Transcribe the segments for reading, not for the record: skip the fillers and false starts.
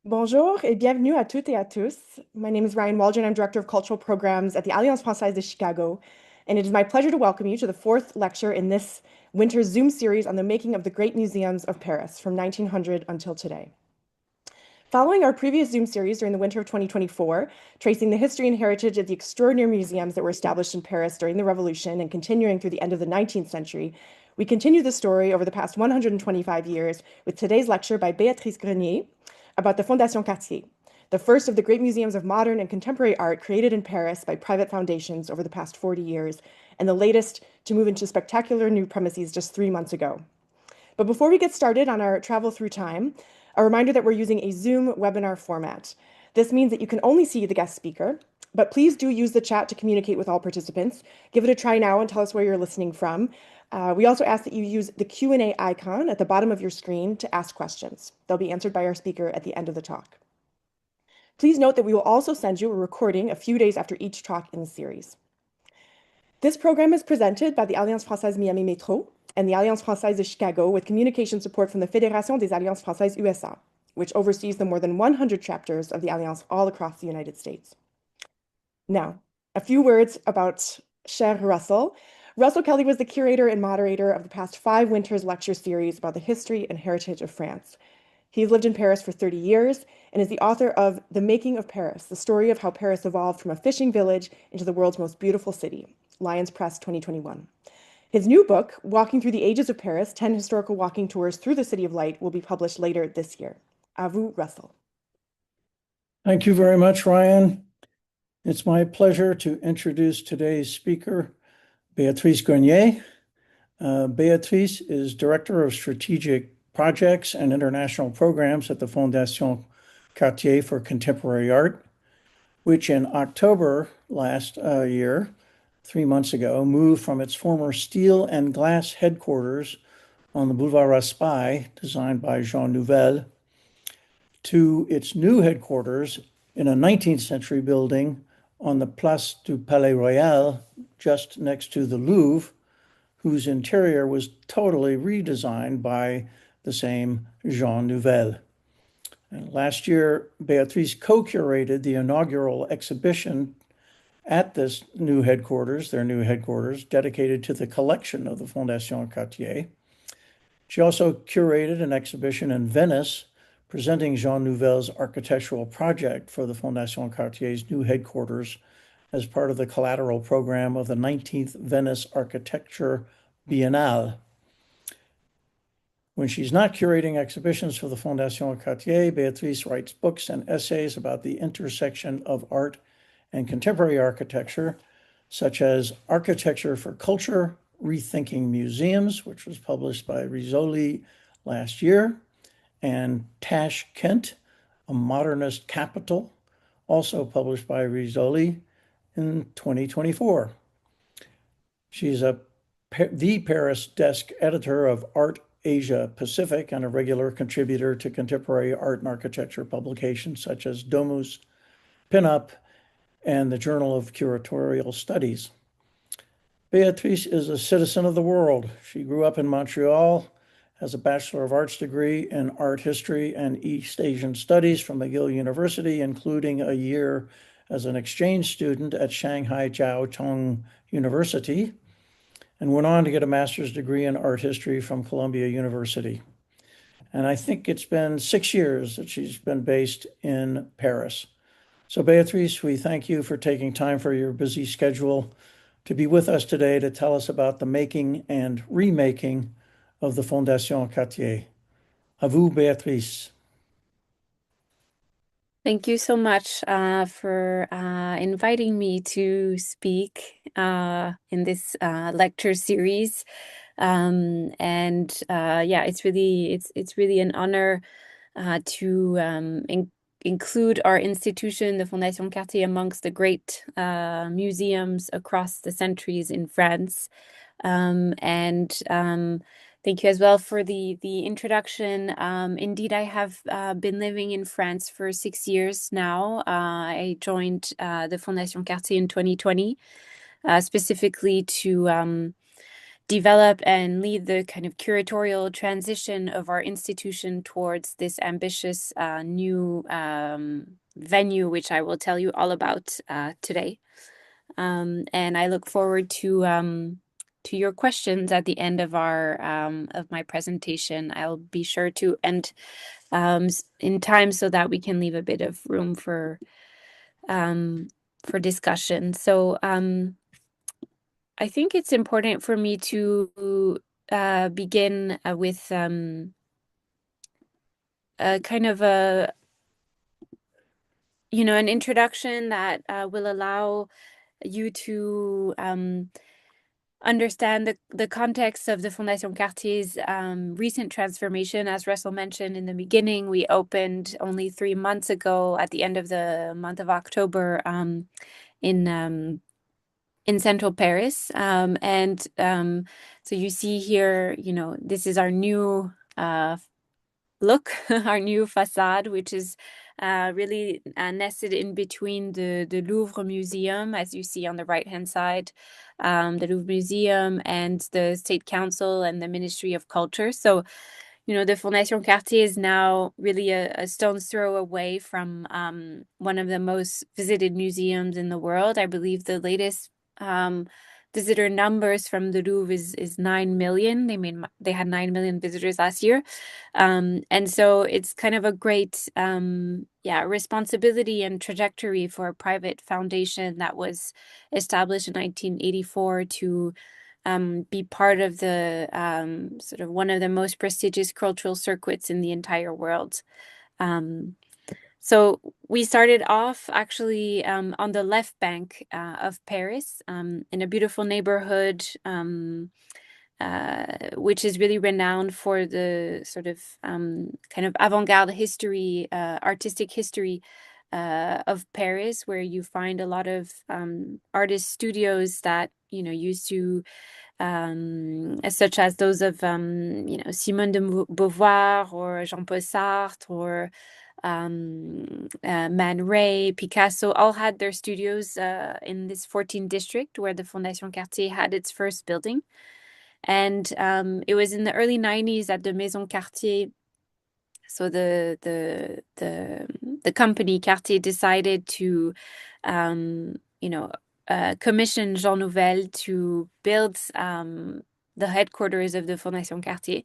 Bonjour et bienvenue à toutes et à tous. My name is Ryan Waldron. I'm Director of Cultural Programs at the Alliance Française de Chicago, and it is my pleasure to welcome you to the fourth lecture in this winter's Zoom series on the making of the great museums of Paris from 1900 until today. Following our previous Zoom series during the winter of 2024, tracing the history and heritage of the extraordinary museums that were established in Paris during the Revolution and continuing through the end of the 19th century, we continue the story over the past 125 years with today's lecture by Béatrice Grenier about the Fondation Cartier, the first of the great museums of modern and contemporary art created in Paris by private foundations over the past 40 years, and the latest to move into spectacular new premises just 3 months ago. But before we get started on our travel through time, a reminder that we're using a Zoom webinar format. This means that you can only see the guest speaker, but please do use the chat to communicate with all participants. Give it a try now and tell us where you're listening from. We also ask that you use the Q&A icon at the bottom of your screen to ask questions. They'll be answered by our speaker at the end of the talk. Please note that we will also send you a recording a few days after each talk in the series. This program is presented by the Alliance Française Miami Métro and the Alliance Française de Chicago with communication support from the Fédération des Alliances Françaises USA, which oversees the more than 100 chapters of the Alliance all across the United States. Now, a few words about Cher Russell. Russell Kelly was the curator and moderator of the past 5 winters lecture series about the history and heritage of France. He's lived in Paris for 30 years and is the author of The Making of Paris, the story of how Paris evolved from a fishing village into the world's most beautiful city, Lyons Press 2021. His new book, Walking Through the Ages of Paris, 10 Historical Walking Tours Through the City of Light, will be published later this year. À vous, Russell. Thank you very much, Ryan. It's my pleasure to introduce today's speaker, Béatrice Grenier. Béatrice is Director of Strategic Projects and International Programs at the Fondation Cartier for Contemporary Art, which in October last year, 3 months ago, moved from its former steel and glass headquarters on the Boulevard Raspail, designed by Jean Nouvel, to its new headquarters in a 19th century building on the Place du Palais Royal, just next to the Louvre, whose interior was totally redesigned by the same Jean Nouvel. And last year, Béatrice co-curated the inaugural exhibition at this new headquarters, their new headquarters, dedicated to the collection of the Fondation Cartier. She also curated an exhibition in Venice presenting Jean Nouvel's architectural project for the Fondation Cartier's new headquarters as part of the collateral program of the 19th Venice Architecture Biennale. When she's not curating exhibitions for the Fondation Cartier, Béatrice writes books and essays about the intersection of art and contemporary architecture, such as Architecture for Culture, Rethinking Museums, which was published by Rizzoli last year, and Tashkent, A Modernist Capital, also published by Rizzoli in 2024. She's the Paris desk editor of Art Asia Pacific and a regular contributor to contemporary art and architecture publications such as Domus, Pinup, and the Journal of Curatorial Studies. Béatrice is a citizen of the world. She grew up in Montreal, has a Bachelor of Arts degree in Art History and East Asian Studies from McGill University, including a year as an exchange student at Shanghai Jiao Tong University, and went on to get a master's degree in art history from Columbia University. And I think it's been 6 years that she's been based in Paris. So Béatrice, we thank you for taking time for your busy schedule to be with us today to tell us about the making and remaking of the Fondation Cartier. À vous, Béatrice. Thank you so much for inviting me to speak in this lecture series. Yeah, it's really an honor to include our institution, the Fondation Cartier, amongst the great museums across the centuries in France. Thank you as well for the introduction. Indeed, I have been living in France for 6 years now. I joined the Fondation Cartier in 2020, specifically to develop and lead the kind of curatorial transition of our institution towards this ambitious new venue, which I will tell you all about today. And I look forward to your questions at the end of my presentation. I'll be sure to end in time so that we can leave a bit of room for discussion. So I think it's important for me to begin with a kind of an introduction that will allow you to understand the context of the Fondation Cartier's recent transformation. As Russell mentioned in the beginning, we opened only 3 months ago at the end of the month of October in central Paris. So you see here, this is our new look, our new facade, which is really nested in between the Louvre Museum, as you see on the right-hand side, the Louvre Museum and the State Council and the Ministry of Culture. So, the Fondation Cartier is now really a stone's throw away from one of the most visited museums in the world. I believe the latest visitor numbers from the Louvre is 9 million. They had 9 million visitors last year. And so it's kind of a great responsibility and trajectory for a private foundation that was established in 1984 to be part of the sort of one of the most prestigious cultural circuits in the entire world. So we started off actually on the left bank of Paris, in a beautiful neighborhood, which is really renowned for the sort of kind of avant-garde history, artistic history of Paris, where you find a lot of artist studios that used to such as those of Simone de Beauvoir or Jean-Paul Sartre or Man Ray, Picasso, all had their studios in this 14th district where the Fondation Cartier had its first building. And it was in the early 90s that the Maison Cartier, so the company Cartier, decided to commission Jean Nouvel to build the headquarters of the Fondation Cartier.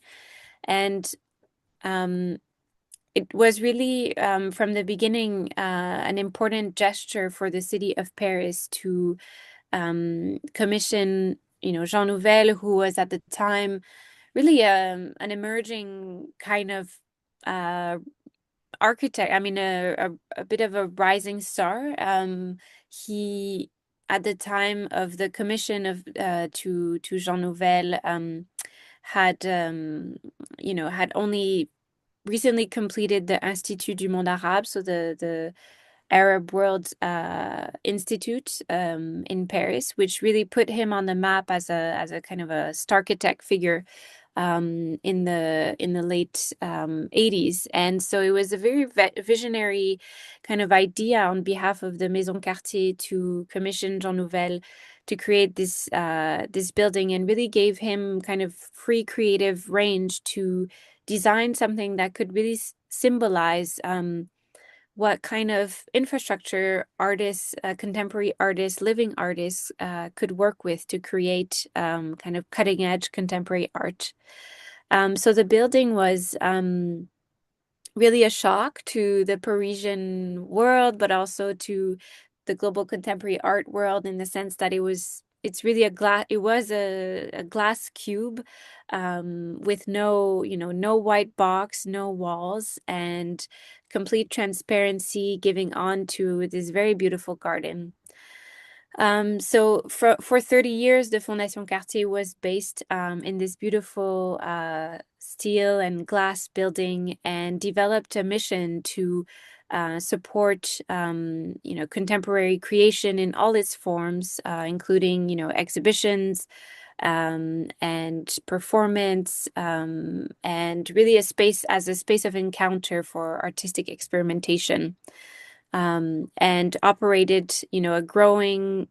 And it was really, from the beginning, an important gesture for the city of Paris to commission, Jean Nouvel, who was at the time really an emerging kind of architect. I mean, a bit of a rising star. He, at the time of the commission of to Jean Nouvel, had only recently completed the Institut du Monde Arabe, so the Arab World Institute in Paris, which really put him on the map as a kind of a starchitect figure in the late 80s. And so it was a very visionary kind of idea on behalf of the Maison Cartier to commission Jean Nouvel to create this building, and really gave him kind of free creative range to design something that could really symbolize what kind of infrastructure artists, contemporary artists, living artists could work with to create kind of cutting edge contemporary art. So the building was really a shock to the Parisian world, but also to the global contemporary art world, in the sense that it's really a glass cube with no white box, no walls, and complete transparency, giving on to this very beautiful garden. So for 30 years, the Fondation Cartier was based in this beautiful steel and glass building, and developed a mission to support contemporary creation in all its forms, including exhibitions and performance, and really a space of encounter for artistic experimentation. And operated, a growing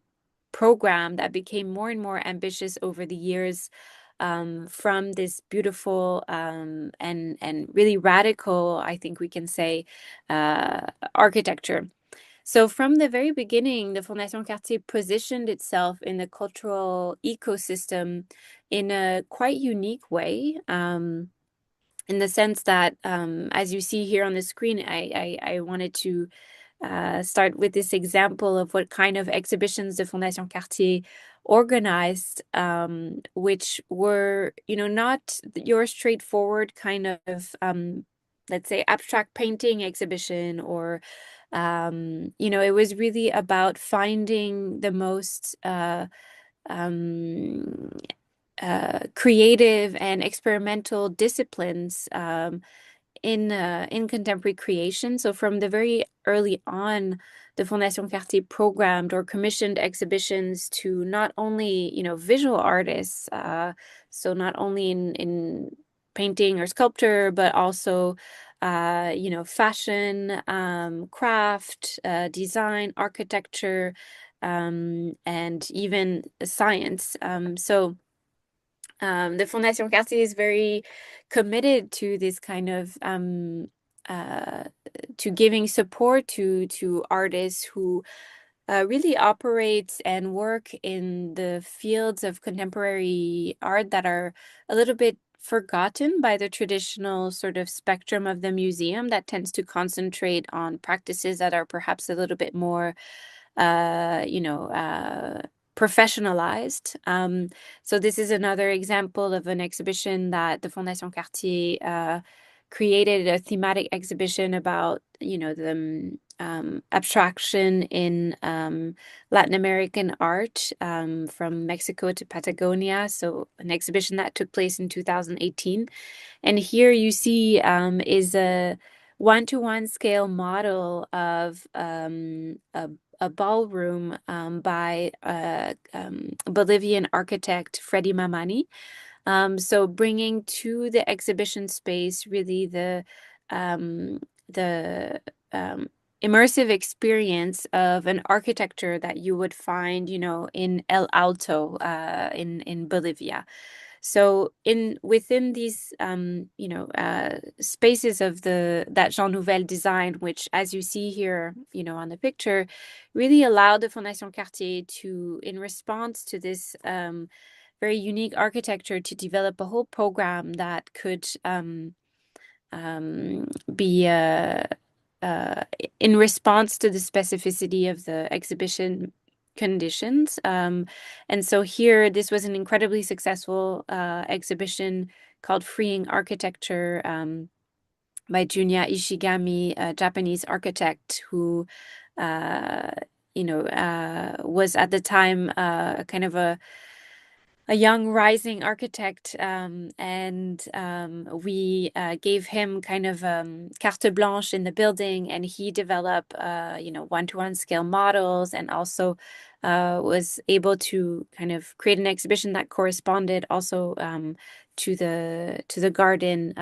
program that became more and more ambitious over the years from this beautiful and really radical, I think we can say, architecture. So from the very beginning, the Fondation Cartier positioned itself in the cultural ecosystem in a quite unique way, in the sense that, as you see here on the screen, I wanted to start with this example of what kind of exhibitions the Fondation Cartier organized, which were, not your straightforward kind of, let's say, abstract painting exhibition, or it was really about finding the most um, creative and experimental disciplines in contemporary creation. So from the very early on, the Fondation Cartier programmed or commissioned exhibitions to not only, visual artists, so not only in painting or sculpture, but also fashion, craft, design, architecture, and even science. The Fondation Cartier is very committed to this kind of to giving support to artists who really operate and work in the fields of contemporary art that are a little bit forgotten by the traditional sort of spectrum of the museum, that tends to concentrate on practices that are perhaps a little bit more professionalized. So this is another example of an exhibition that the Fondation Cartier created, a thematic exhibition about, the abstraction in Latin American art, from Mexico to Patagonia. So an exhibition that took place in 2018. And here you see is a one-to-one scale model of a ballroom by Bolivian architect Freddy Mamani. So bringing to the exhibition space really the immersive experience of an architecture that you would find, in El Alto, in Bolivia. So within these spaces of that Jean Nouvel design, which, as you see here, on the picture, really allowed the Fondation Cartier to, in response to this very unique architecture, to develop a whole program that could be in response to the specificity of the exhibition conditions. And so here, this was an incredibly successful exhibition called Freeing Architecture, by Junya Ishigami, a Japanese architect who, was at the time kind of a young rising architect, and we gave him kind of carte blanche in the building, and he developed one-to-one scale models, and also was able to kind of create an exhibition that corresponded also to the garden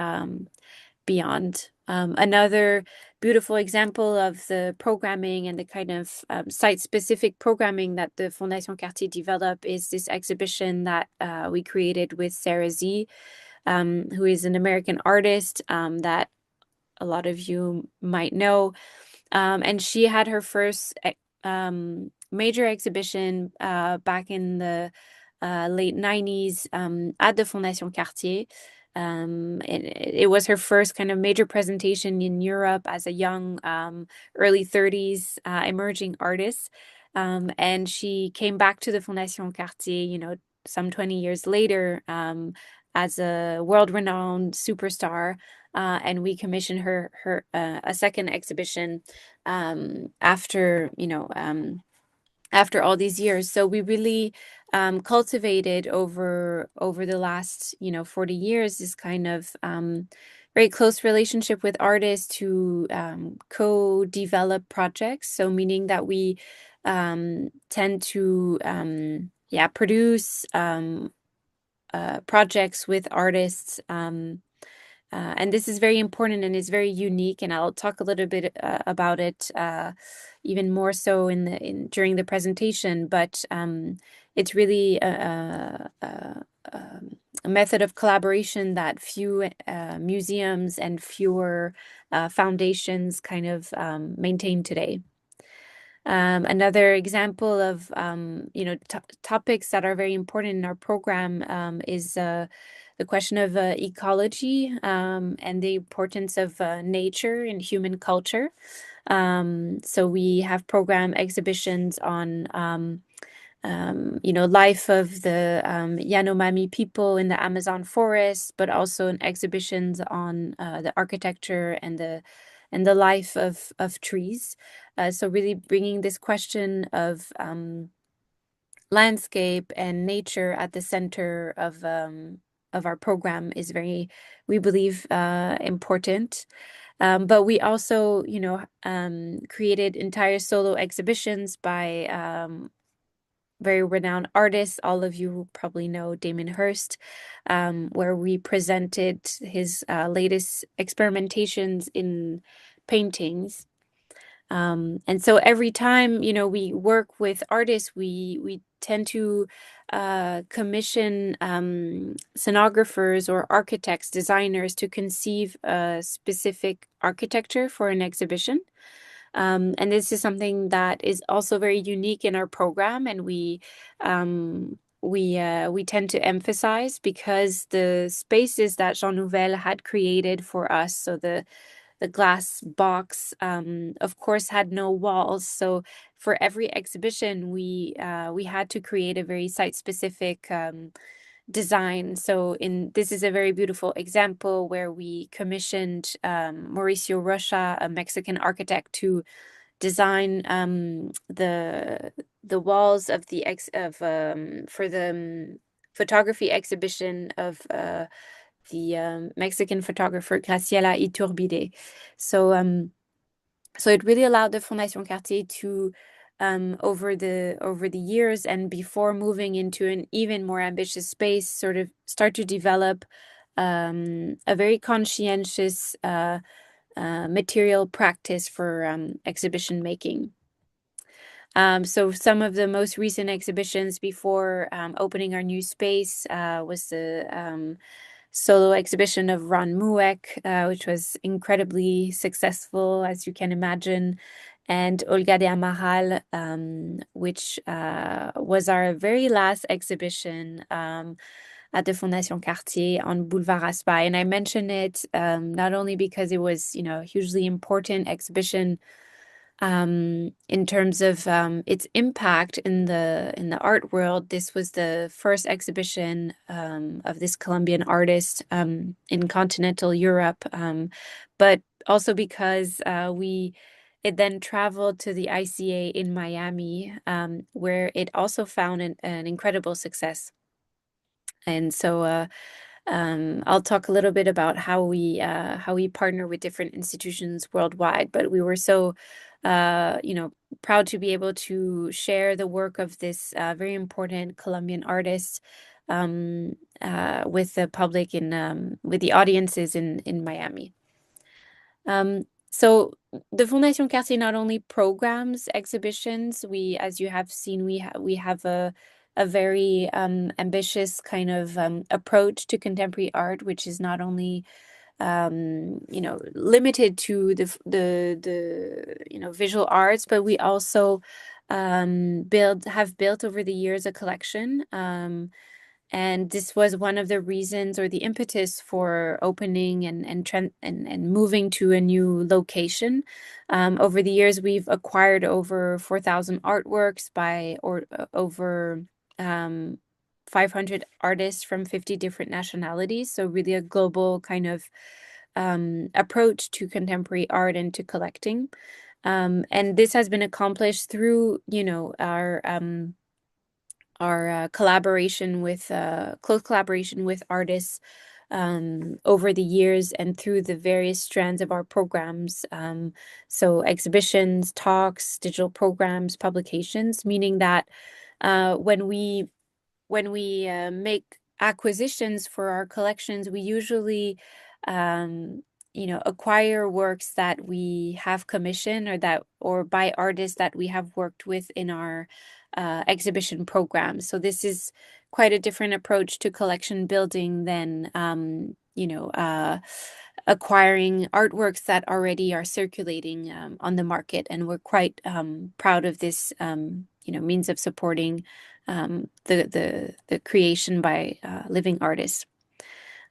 beyond. Another beautiful example of the programming and the kind of site-specific programming that the Fondation Cartier developed is this exhibition that we created with Sarah Z, who is an American artist that a lot of you might know. And she had her first major exhibition back in the late 90s at the Fondation Cartier. It was her first kind of major presentation in Europe as a young, early 30s emerging artist. And she came back to the Fondation Cartier, some 20 years later, as a world-renowned superstar. And we commissioned her a second exhibition after all these years. So we really cultivated over the last 40 years this kind of very close relationship with artists who co-develop projects. So meaning that we tend to produce projects with artists. And this is very important and is very unique, and I'll talk a little bit about it even more so during the presentation. But it's really method of collaboration that few museums and fewer foundations kind of maintain today. Another example of topics that are very important in our program is the question of ecology and the importance of nature and human culture. So we have program exhibitions on life of the Yanomami people in the Amazon forest, but also in exhibitions on the architecture and the life of trees. So really bringing this question of landscape and nature at the center of our program is very, we believe, important. But we also, created entire solo exhibitions by very renowned artists. All of you probably know Damon Hirst, where we presented his latest experimentations in paintings. And so every time, we work with artists, we tend to commission scenographers or architects, designers to conceive a specific architecture for an exhibition. And this is something that is also very unique in our program, and we tend to emphasize because the spaces that Jean Nouvel had created for us, so the glass box, of course, had no walls. So for every exhibition, we had to create a very site-specific design. So this is a very beautiful example where we commissioned Mauricio Rocha, a Mexican architect, to design the walls of for the photography exhibition of the Mexican photographer Graciela Iturbide. So it really allowed the Fondation Cartier to over the years and before moving into an even more ambitious space, sort of start to develop a very conscientious material practice for exhibition making. So some of the most recent exhibitions before opening our new space was the solo exhibition of Ron Mueck, which was incredibly successful, as you can imagine, and Olga de Amaral, which was our very last exhibition at the Fondation Cartier on Boulevard Raspail. And I mention it not only because it was, a hugely important exhibition in terms of its impact in the art world. This was the first exhibition of this Colombian artist in continental Europe, but also because it then traveled to the ICA in Miami, where it also found an incredible success. And so I'll talk a little bit about how we partner with different institutions worldwide, but we were so proud to be able to share the work of this very important Colombian artist with the public with the audiences in Miami. So the Fondation Cartier not only programs exhibitions. As you have seen, we have a very ambitious kind of approach to contemporary art, which is not only limited to the visual arts, but we also have built over the years a collection. And this was one of the reasons or the impetus for opening and moving to a new location. Over the years, we've acquired over 4,000 artworks by over 500 artists from 50 different nationalities. So really a global kind of approach to contemporary art and to collecting. And this has been accomplished through, our collaboration with close collaboration with artists over the years and through the various strands of our programs. So exhibitions, talks, digital programs, publications, meaning that when we make acquisitions for our collections, we usually acquire works that we have commissioned or by artists that we have worked with in our exhibition program. So this is quite a different approach to collection building than acquiring artworks that already are circulating on the market. And we're quite proud of this means of supporting the creation by living artists.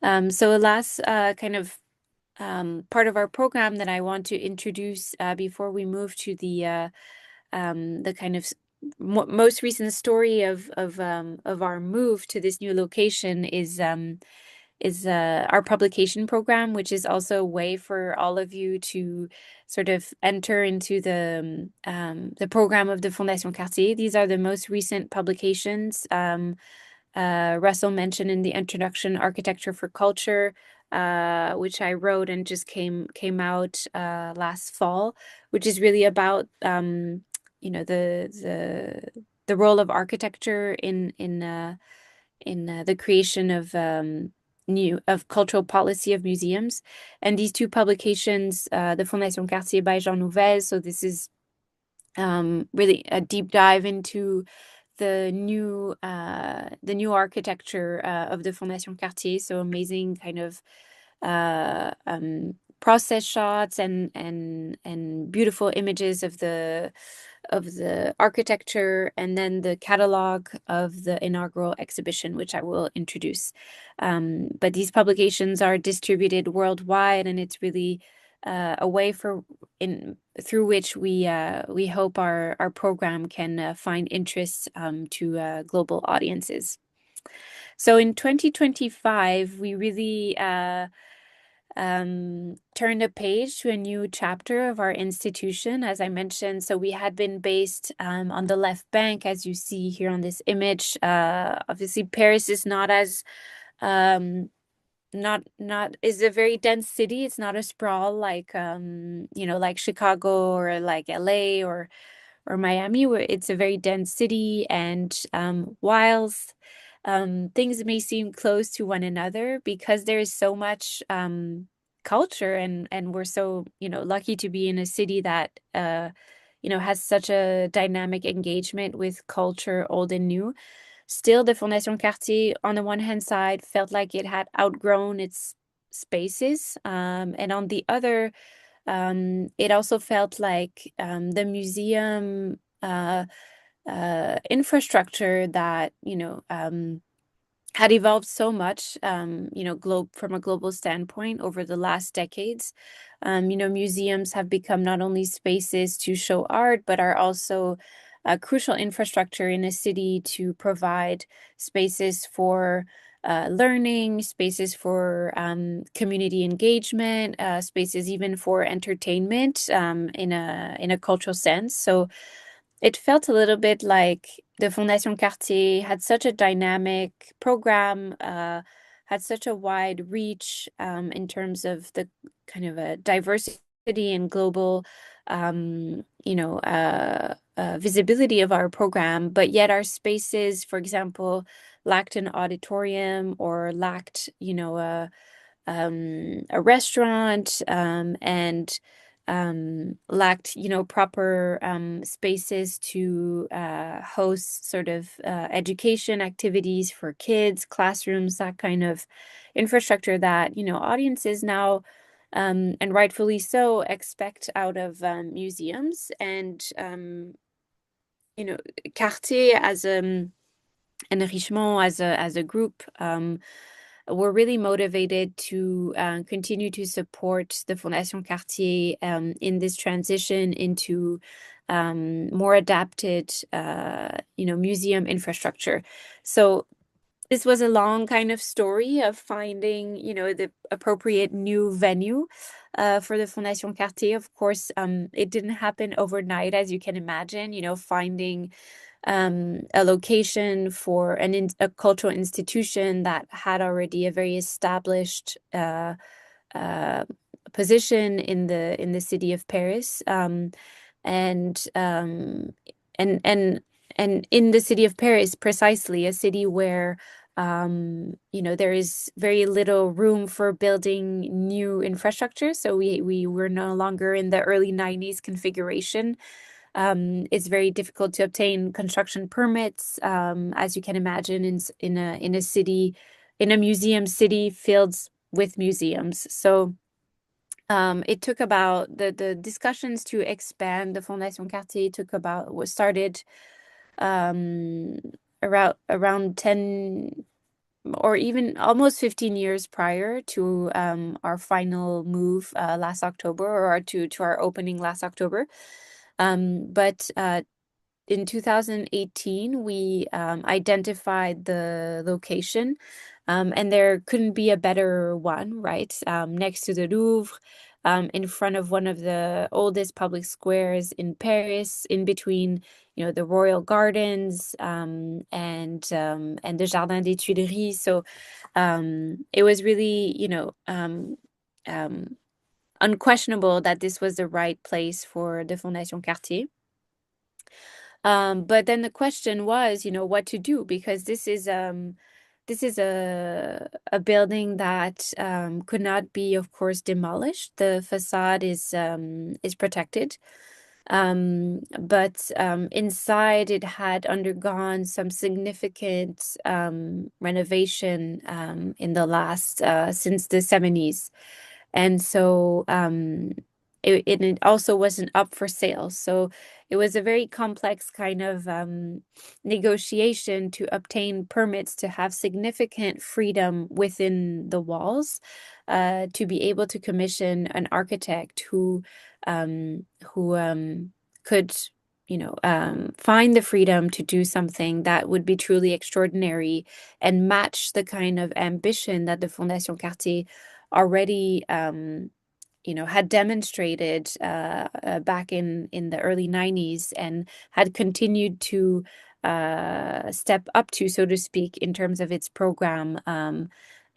So a last kind of part of our program that I want to introduce before we move to the kind of most recent story of our move to this new location is our publication program, which is also a way for all of you to sort of enter into the program of the Fondation Cartier. These are the most recent publications. Russell mentioned in the introduction, Architecture for Culture, which I wrote and just came out last fall, which is really about the role of architecture in the creation of cultural policy of museums. And these two publications, the Fondation Cartier by Jean Nouvel. So this is really a deep dive into the new architecture of the Fondation Cartier. So amazing kind of process shots and beautiful images of the architecture, and then the catalog of the inaugural exhibition, which I will introduce. But these publications are distributed worldwide, and it's really a way through which we hope our program can find interest to global audiences. So in 2025, we really turned a page to a new chapter of our institution, as I mentioned. So we had been based on the left bank, as you see here on this image. Obviously, Paris is not as is a very dense city. It's not a sprawl like like Chicago or like LA or Miami, where it's a very dense city. And whilst things may seem close to one another, because there is so much culture, and we're so lucky to be in a city that has such a dynamic engagement with culture, old and new. Still, the Fondation Cartier, on the one hand side, felt like it had outgrown its spaces, and on the other, it also felt like the museum infrastructure that had evolved so much, from a global standpoint over the last decades. Museums have become not only spaces to show art, but are also a crucial infrastructure in a city to provide spaces for learning, spaces for community engagement, spaces even for entertainment in a cultural sense. So it felt a little bit like the Fondation Cartier had such a dynamic program, had such a wide reach in terms of the kind of a diversity and global, visibility of our program, but yet our spaces, for example, lacked an auditorium or lacked, a restaurant, and lacked, proper spaces to host sort of education activities for kids, classrooms, that kind of infrastructure that, audiences now, and rightfully so, expect out of museums. And, Cartier as and Richemont as a group, we're really motivated to continue to support the Fondation Cartier in this transition into more adapted, museum infrastructure. So this was a long kind of story of finding, the appropriate new venue for the Fondation Cartier. Of course, it didn't happen overnight, as you can imagine, finding a location for a cultural institution that had already a very established position in the city of Paris, and in the city of Paris, precisely a city where there is very little room for building new infrastructure. So we were no longer in the early 90s configuration. It's very difficult to obtain construction permits, as you can imagine, in a city, in a museum city filled with museums. So it took about the discussions to expand the Fondation Cartier was started um, around 10 or even almost 15 years prior to our final move last October, to our opening last October. But in 2018, we identified the location, and there couldn't be a better one, right? Next to the Louvre, in front of one of the oldest public squares in Paris, in between, the Royal Gardens, and the Jardin des Tuileries. So it was really, unquestionable that this was the right place for the Fondation Cartier. But then the question was, what to do, because this is a building that could not be, of course, demolished. The facade is protected. But inside it had undergone some significant renovation in the last since the 70s. And so it also wasn't up for sale. So it was a very complex kind of negotiation to obtain permits to have significant freedom within the walls, to be able to commission an architect who could, find the freedom to do something that would be truly extraordinary and match the kind of ambition that the Fondation Cartier already had demonstrated back in the early 90s, and had continued to step up to, so to speak, in terms of its program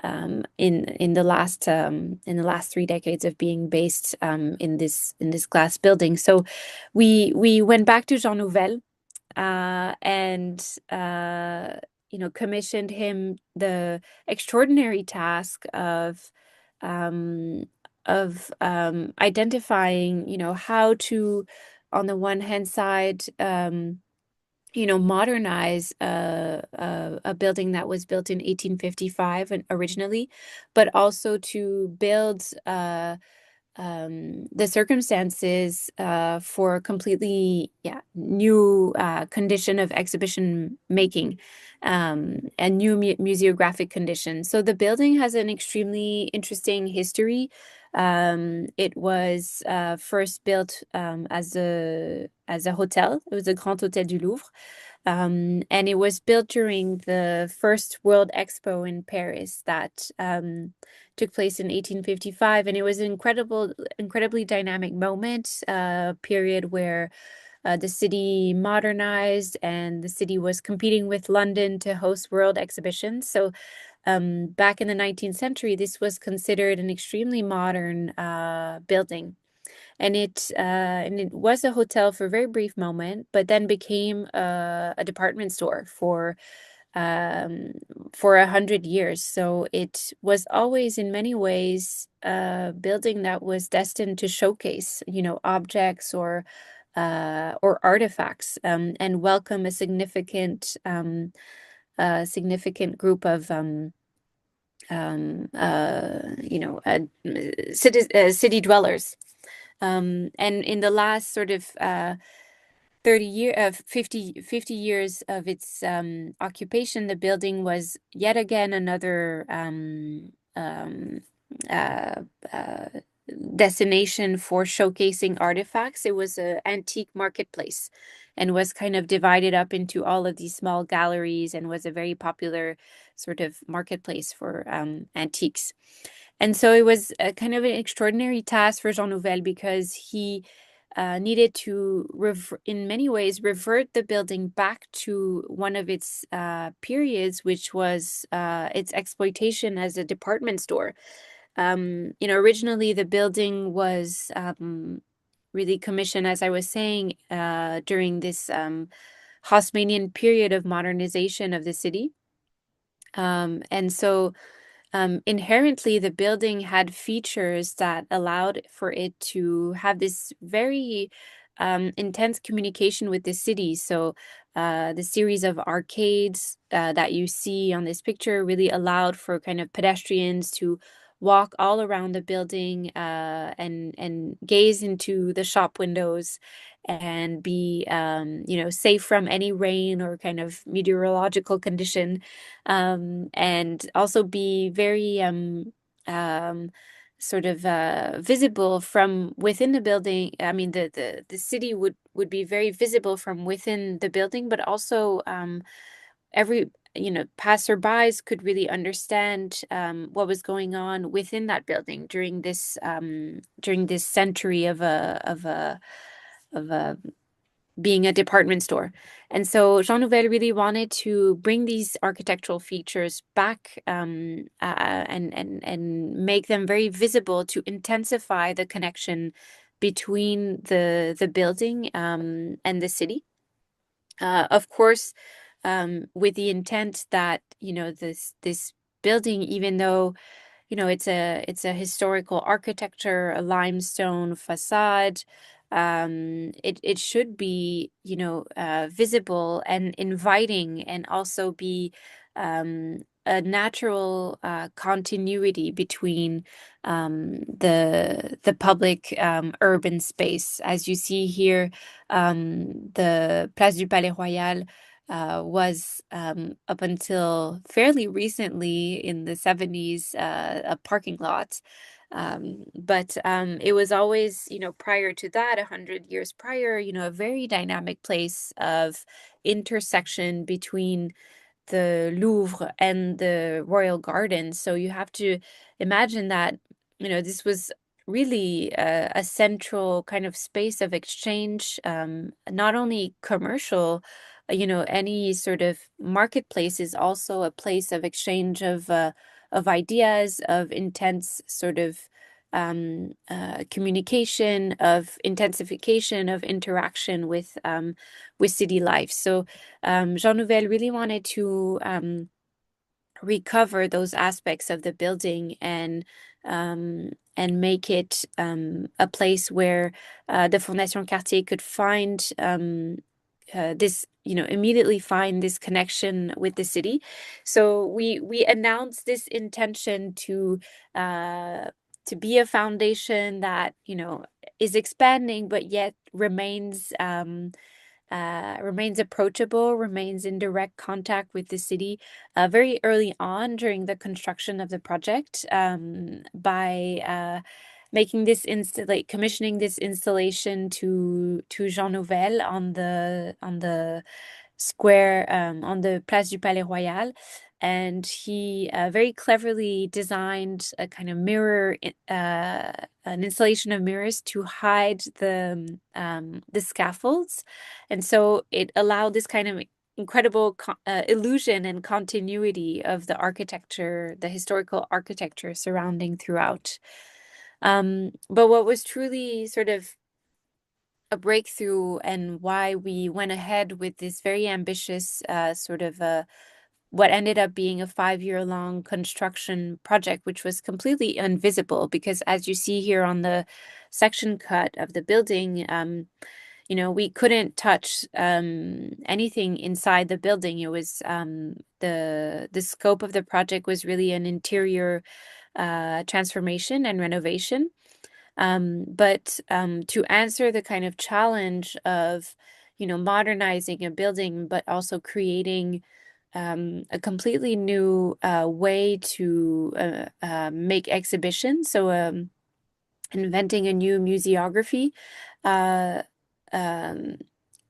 in the last 3 decades of being based in this glass building. So we went back to Jean Nouvel and commissioned him the extraordinary task of how to, on the one hand side, modernize a building that was built in 1855 and originally, but also to build the circumstances for a completely new condition of exhibition making, and new museographic conditions. So the building has an extremely interesting history. It was first built as a hotel. It was the Grand Hôtel du Louvre. And it was built during the first World Expo in Paris that took place in 1855. And it was an incredibly dynamic moment, period where the city modernized, and the city was competing with London to host world exhibitions. So back in the 19th century, this was considered an extremely modern building. And it was a hotel for a very brief moment, but then became a department store for 100 years. So it was always, in many ways, a building that was destined to showcase, objects or artifacts, and welcome a significant group of city dwellers. And in the last sort of 50 years of its occupation, the building was yet again another uh, uh, destination for showcasing artifacts. It was an antique marketplace, and was kind of divided up into all of these small galleries, and was a very popular sort of marketplace for antiques. And so it was a kind of an extraordinary task for Jean Nouvel, because he needed to, in many ways, revert the building back to one of its periods, which was its exploitation as a department store. Originally the building was really commissioned, as I was saying, during this Haussmannian period of modernization of the city. And so inherently, the building had features that allowed for it to have this very intense communication with the city. So the series of arcades that you see on this picture really allowed for kind of pedestrians to walk all around the building and gaze into the shop windows and be safe from any rain or kind of meteorological condition, and also be very sort of visible from within the building. I mean, the city would be very visible from within the building, but also every passerbys could really understand what was going on within that building during this century of being a department store. And so Jean Nouvel really wanted to bring these architectural features back, and make them very visible to intensify the connection between the building and the city. Of course, with the intent that this building, even though it's a historical architecture, a limestone facade. It should be, visible and inviting, and also be a natural continuity between the public urban space. As you see here, the Place du Palais Royal was up until fairly recently in the 70s a parking lot. But it was always, prior to that, 100 years prior, a very dynamic place of intersection between the Louvre and the Royal Gardens. So you have to imagine that, this was really a central kind of space of exchange, not only commercial. Any sort of marketplace is also a place of exchange of ideas, of intense sort of communication, of intensification of interaction with city life. So Jean Nouvel really wanted to recover those aspects of the building and make it a place where the Fondation Cartier could find this, immediately find this connection with the city. So we announced this intention to be a foundation that is expanding, but yet remains approachable, remains in direct contact with the city very early on during the construction of the project, by commissioning this installation to Jean Nouvel on the square, on the Place du Palais Royal. And he very cleverly designed a kind of an installation of mirrors to hide the scaffolds. And so it allowed this kind of incredible illusion and continuity of the architecture, the historical architecture surrounding throughout. But what was truly sort of a breakthrough, and why we went ahead with this very ambitious what ended up being a 5-year-long construction project, which was completely invisible, because as you see here on the section cut of the building, we couldn't touch anything inside the building. It was the scope of the project was really an interior transformation and renovation. But to answer the kind of challenge of, modernizing a building, but also creating a completely new way to make exhibitions. So inventing a new museography. Uh,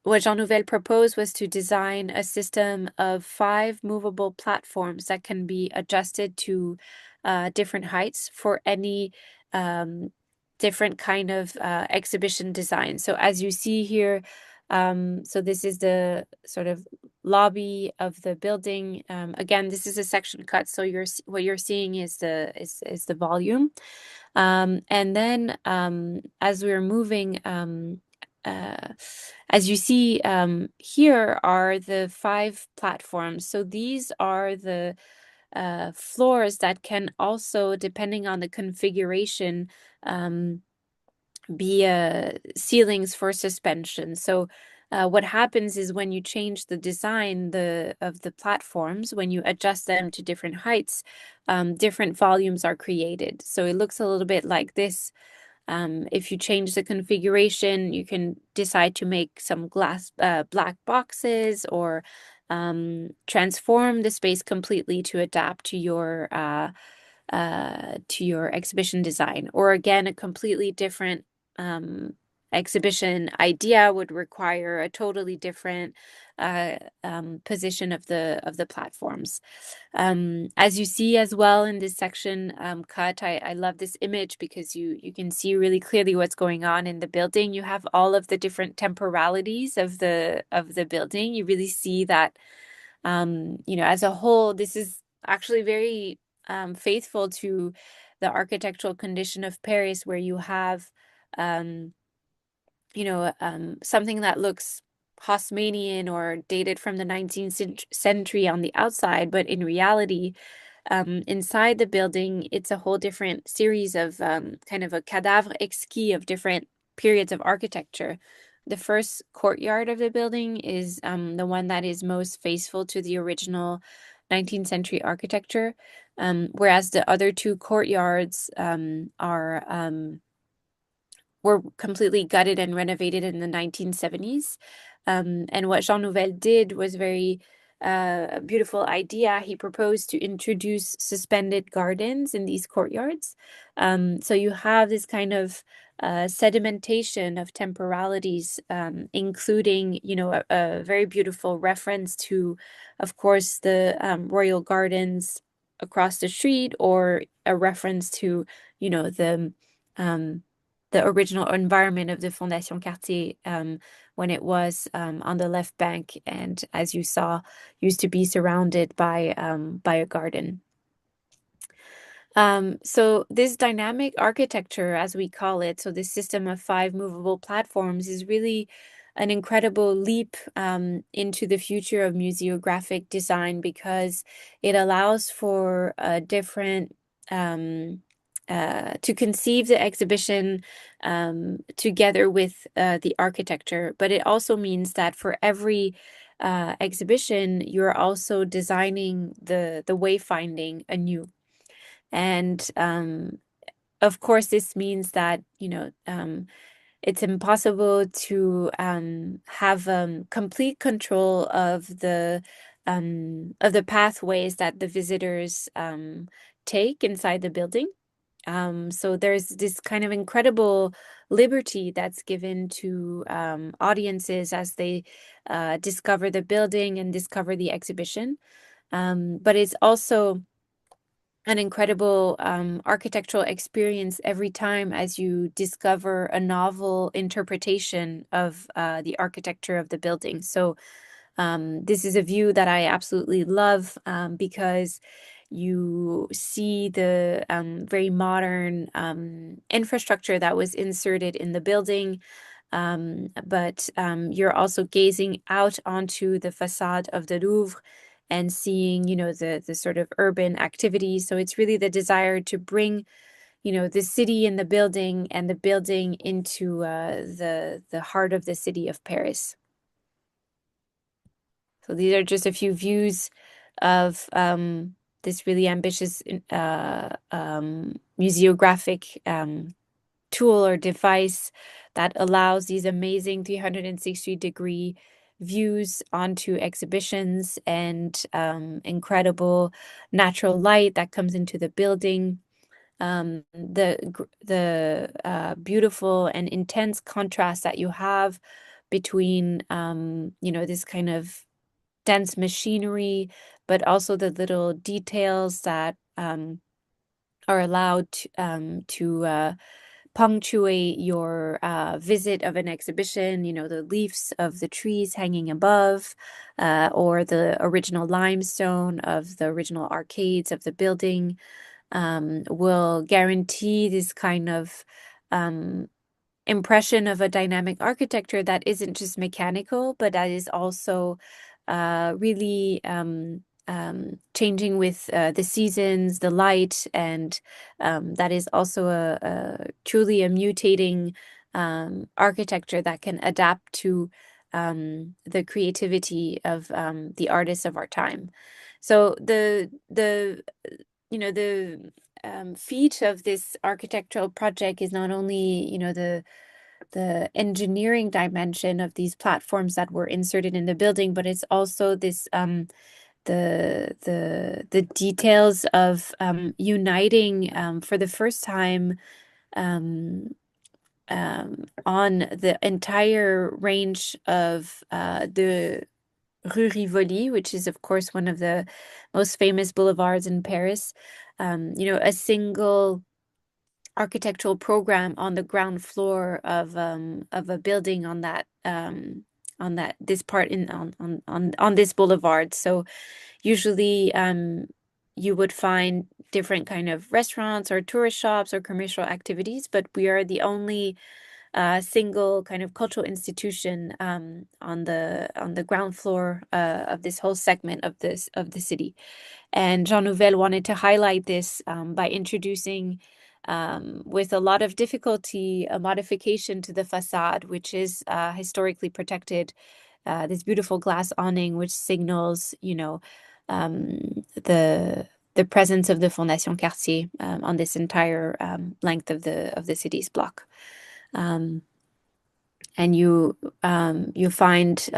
what Jean Nouvel proposed was to design a system of 5 movable platforms that can be adjusted to different heights for any different kind of exhibition design. So as you see here, so this is the sort of lobby of the building. Again, this is a section cut, so what you're seeing is the volume. And then as we're moving, as you see, here are the 5 platforms. So these are the floors that can also, depending on the configuration, be ceilings for suspension. So what happens is when you change the design of the platforms, when you adjust them to different heights, different volumes are created. So it looks a little bit like this. If you change the configuration, you can decide to make some black boxes, or transform the space completely to adapt to your exhibition design. Or again, a completely different exhibition idea would require a totally different position of the platforms. As you see as well in this section cut, I love this image because you can see really clearly what's going on in the building. You have all of the different temporalities of the building. You really see that as a whole, this is actually very faithful to the architectural condition of Paris, where you have um, something that looks Haussmannian or dated from the 19th century on the outside, but in reality, inside the building, it's a whole different series of kind of a cadavre exquis of different periods of architecture. The first courtyard of the building is the one that is most faithful to the original 19th century architecture, whereas the other two courtyards were completely gutted and renovated in the 1970s. And what Jean Nouvel did was very beautiful idea. He proposed to introduce suspended gardens in these courtyards. So you have this kind of sedimentation of temporalities, including, a very beautiful reference to, of course, the royal gardens across the street, or a reference to, um, the original environment of the Fondation Cartier, when it was on the left bank, and as you saw, used to be surrounded by a garden. So this dynamic architecture, as we call it, so this system of 5 movable platforms, is really an incredible leap into the future of museographic design, because it allows for a different to conceive the exhibition together with the architecture. But it also means that for every exhibition, you're also designing the wayfinding anew. And of course, this means that, it's impossible to have complete control of the pathways that the visitors take inside the building. So there's this kind of incredible liberty that's given to audiences as they discover the building and discover the exhibition. But it's also an incredible architectural experience every time as you discover a novel interpretation of the architecture of the building. So this is a view that I absolutely love, because you see the very modern infrastructure that was inserted in the building, but you're also gazing out onto the facade of the Louvre and seeing, the sort of urban activity. So it's really the desire to bring, the city and the building, and the building into the heart of the city of Paris. So these are just a few views of this really ambitious museographic tool or device that allows these amazing 360-degree views onto exhibitions, and incredible natural light that comes into the building. The beautiful and intense contrast that you have between this kind of dense machinery, but also the little details that are allowed to punctuate your visit of an exhibition, the leaves of the trees hanging above, or the original limestone of the original arcades of the building, will guarantee this kind of impression of a dynamic architecture that isn't just mechanical, but that is also really changing with the seasons, the light, and that is also truly a mutating architecture that can adapt to the creativity of the artists of our time. So the feat of this architectural project is not only, the engineering dimension of these platforms that were inserted in the building, but it's also this the details of uniting for the first time on the entire range of the Rue Rivoli, which is of course one of the most famous boulevards in Paris. A single architectural program on the ground floor of a building on that this part in on this boulevard. So usually you would find different kind of restaurants or tourist shops or commercial activities, but we are the only single kind of cultural institution on the ground floor of this whole segment of the city. And Jean Nouvel wanted to highlight this by introducing, with a lot of difficulty, a modification to the facade, which is historically protected. This beautiful glass awning, which signals, the presence of the Fondation Cartier on this entire length of the city's block. And you find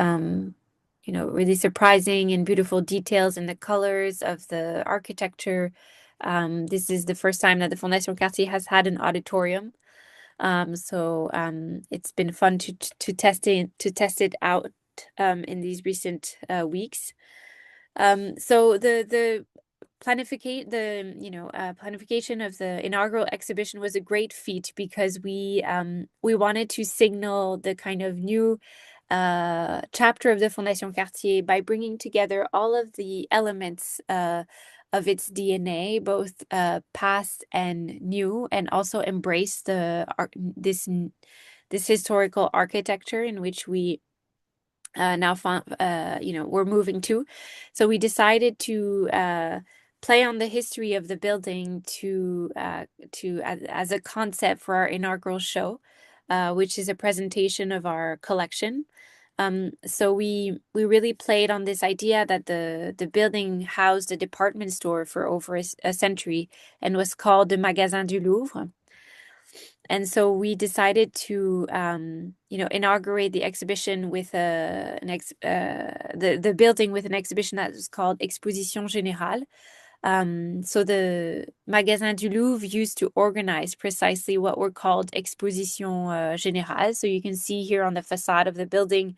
really surprising and beautiful details in the colors of the architecture. This is the first time that the Fondation Cartier has had an auditorium. So it's been fun to test it out in these recent weeks. So the planification of the inaugural exhibition was a great feat because we wanted to signal the kind of new chapter of the Fondation Cartier by bringing together all of the elements of its DNA, both past and new, and also embrace this historical architecture in which we we're moving to. So we decided to play on the history of the building as a concept for our inaugural show, which is a presentation of our collection. So we really played on this idea that the building housed a department store for over a century and was called the Magasin du Louvre. And so we decided to, inaugurate the exhibition with the building with an exhibition that was called Exposition Générale. So the Magasin du Louvre used to organize precisely what were called Exposition Générale. So you can see here on the facade of the building,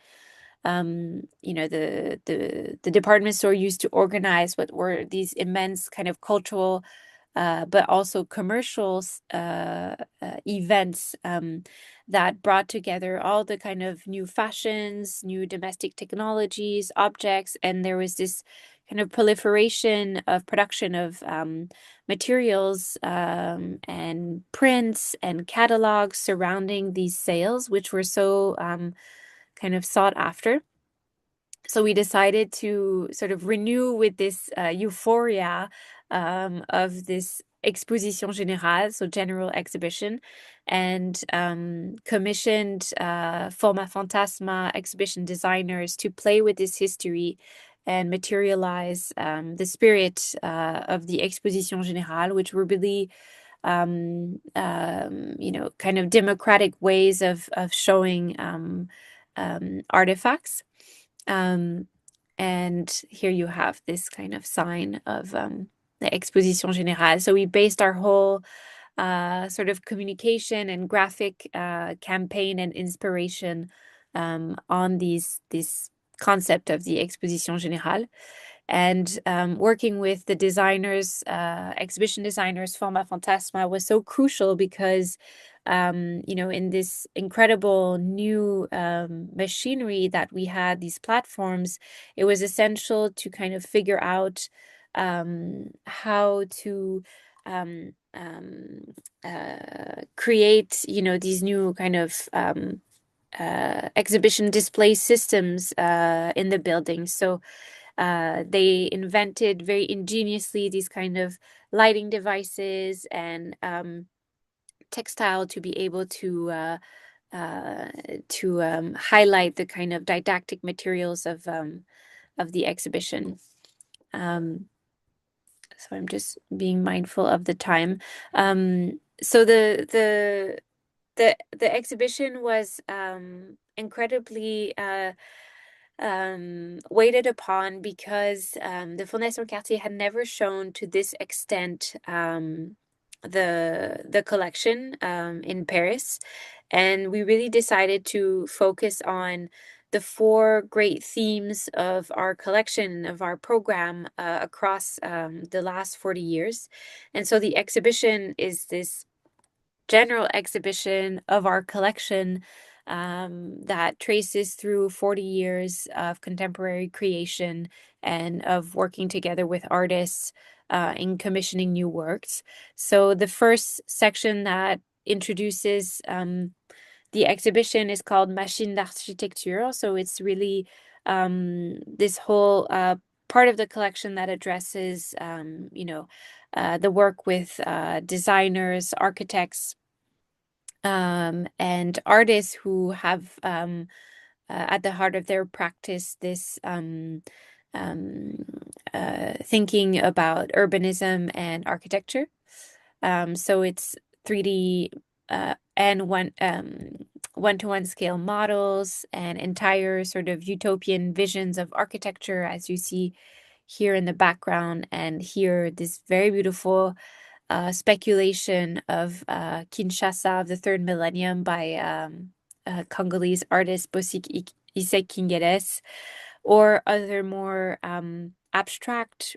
the department store used to organize what were these immense kind of cultural but also commercial events that brought together all the kind of new fashions, new domestic technologies, objects, and there was this kind of proliferation of production of materials and prints and catalogs surrounding these sales, which were so kind of sought after. So we decided to sort of renew with this euphoria of this Exposition Générale, so general exhibition, and commissioned Format Fantasma exhibition designers to play with this history and materialize the spirit of the Exposition Générale, which were really kind of democratic ways of showing artifacts. And here you have this kind of sign of the Exposition Générale. So we based our whole sort of communication and graphic campaign and inspiration on this concept of the Exposition Générale. And working with the designers, exhibition designers, Format Fantasma was so crucial because, in this incredible new machinery that we had, these platforms, it was essential to kind of figure out how to create, these new kind of exhibition display systems in the building. So They invented very ingeniously these kind of lighting devices and textile to be able to highlight the kind of didactic materials of the exhibition. So I'm just being mindful of the time. So the exhibition was incredibly waited upon because the Fondation Cartier had never shown to this extent the collection in Paris, and we really decided to focus on the four great themes of our collection of our program across the last 40 years. And so the exhibition is this general exhibition of our collection that traces through 40 years of contemporary creation and of working together with artists in commissioning new works. So the first section that introduces the exhibition is called Machine d'Architecture. So it's really this whole part of the collection that addresses, the work with designers, architects, and artists who have at the heart of their practice this thinking about urbanism and architecture. So it's 3D and one-to-one scale models and entire sort of utopian visions of architecture, as you see here in the background, and here this very beautiful speculation of Kinshasa of the third millennium by Congolese artist Bosik Isekingeres, or other more abstract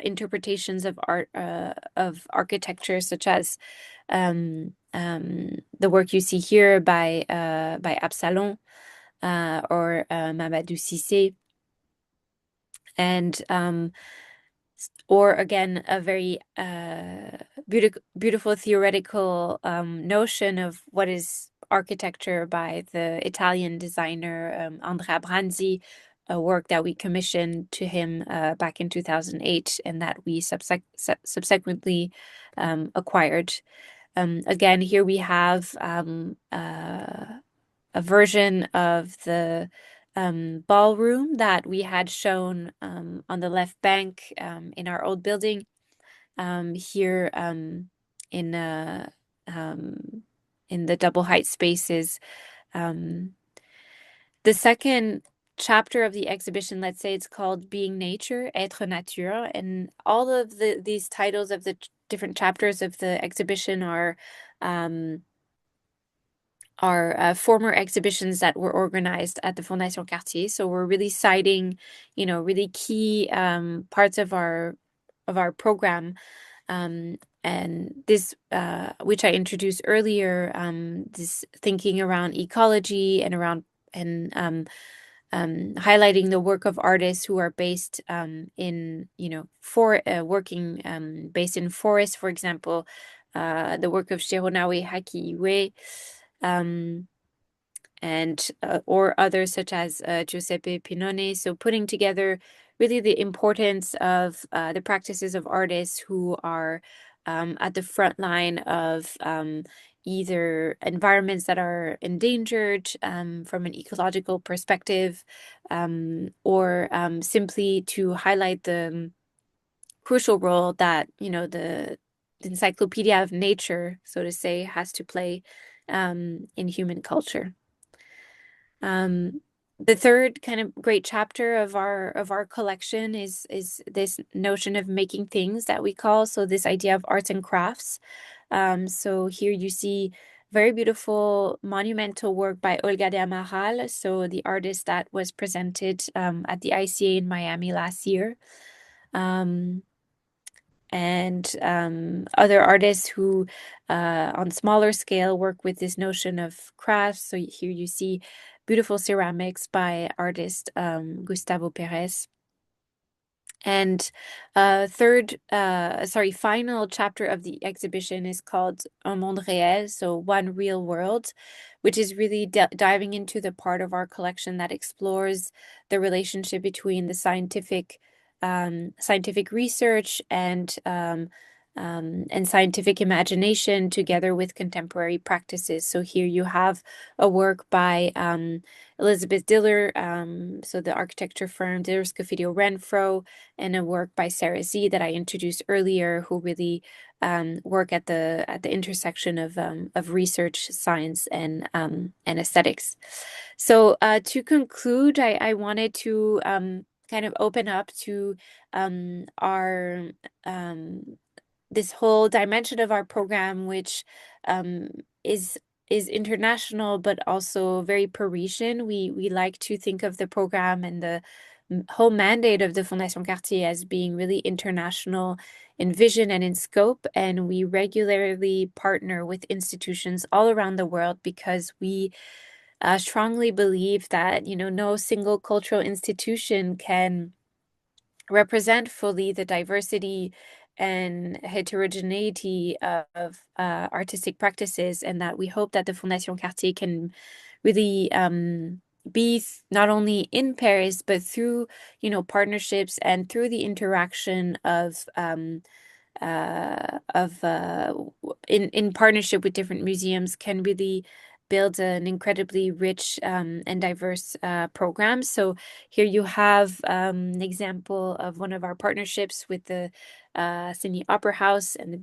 interpretations of art of architecture, such as the work you see here by Absalon or Mamadou Cissé, and or again a very beautiful theoretical notion of what is architecture by the Italian designer Andrea Branzi, a work that we commissioned to him back in 2008 and that we subsequently acquired. Again, here we have a version of the ballroom that we had shown on the left bank in our old building. Here in the double height spaces. The second chapter of the exhibition, let's say it's called Being Nature, Être Nature, and all of these titles of the different chapters of the exhibition are former exhibitions that were organized at the Fondation Cartier. So we're really citing, really key parts of our program. And this, which I introduced earlier, this thinking around ecology and around highlighting the work of artists who are based in, working based in forests, for example, the work of Shironawe Hakiiwe, and or others such as Giuseppe Pinone. So putting together really the importance of the practices of artists who are at the front line of either environments that are endangered from an ecological perspective, or simply to highlight the crucial role that, the encyclopedia of nature, so to say, has to play in human culture. The third kind of great chapter of our collection is this notion of making things that we call, so this idea of arts and crafts. So here you see very beautiful monumental work by Olga de Amaral, so the artist that was presented at the ICA in Miami last year. And other artists who, on smaller scale, work with this notion of crafts. So here you see beautiful ceramics by artist Gustavo Perez. And final chapter of the exhibition is called Un monde réel, so one real world, which is really diving into the part of our collection that explores the relationship between the scientific research and scientific imagination together with contemporary practices. So here you have a work by Elizabeth Diller, so the architecture firm Diller Scofidio Renfro, and a work by Sarah Z that I introduced earlier, who really work at the intersection of research, science, and aesthetics. So to conclude, I wanted to kind of open up to our this whole dimension of our program, which um, is international but also very Parisian. We like to think of the program and the whole mandate of the Fondation Cartier as being really international in vision and in scope, and we regularly partner with institutions all around the world because we strongly believe that no single cultural institution can represent fully the diversity and heterogeneity of artistic practices, and that we hope that the Fondation Cartier can really be not only in Paris, but through, partnerships and through the interaction of in partnership with different museums, can really build an incredibly rich and diverse program. So here you have an example of one of our partnerships with the Sydney Opera House and the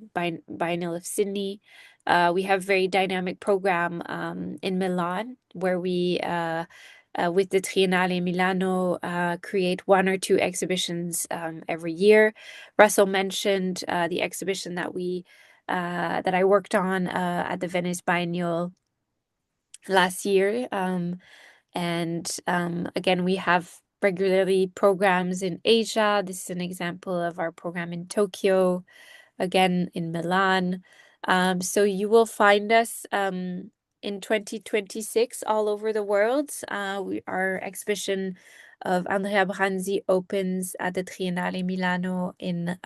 Biennial of Sydney. We have a very dynamic program in Milan where we with the Triennale Milano, create one or two exhibitions every year. Russell mentioned the exhibition that I worked on at the Venice Biennial last year. And again, we have regularly programs in Asia. This is an example of our program in Tokyo, again in Milan. So you will find us in 2026 all over the world. Our exhibition of Andrea Branzi opens at the Triennale Milano in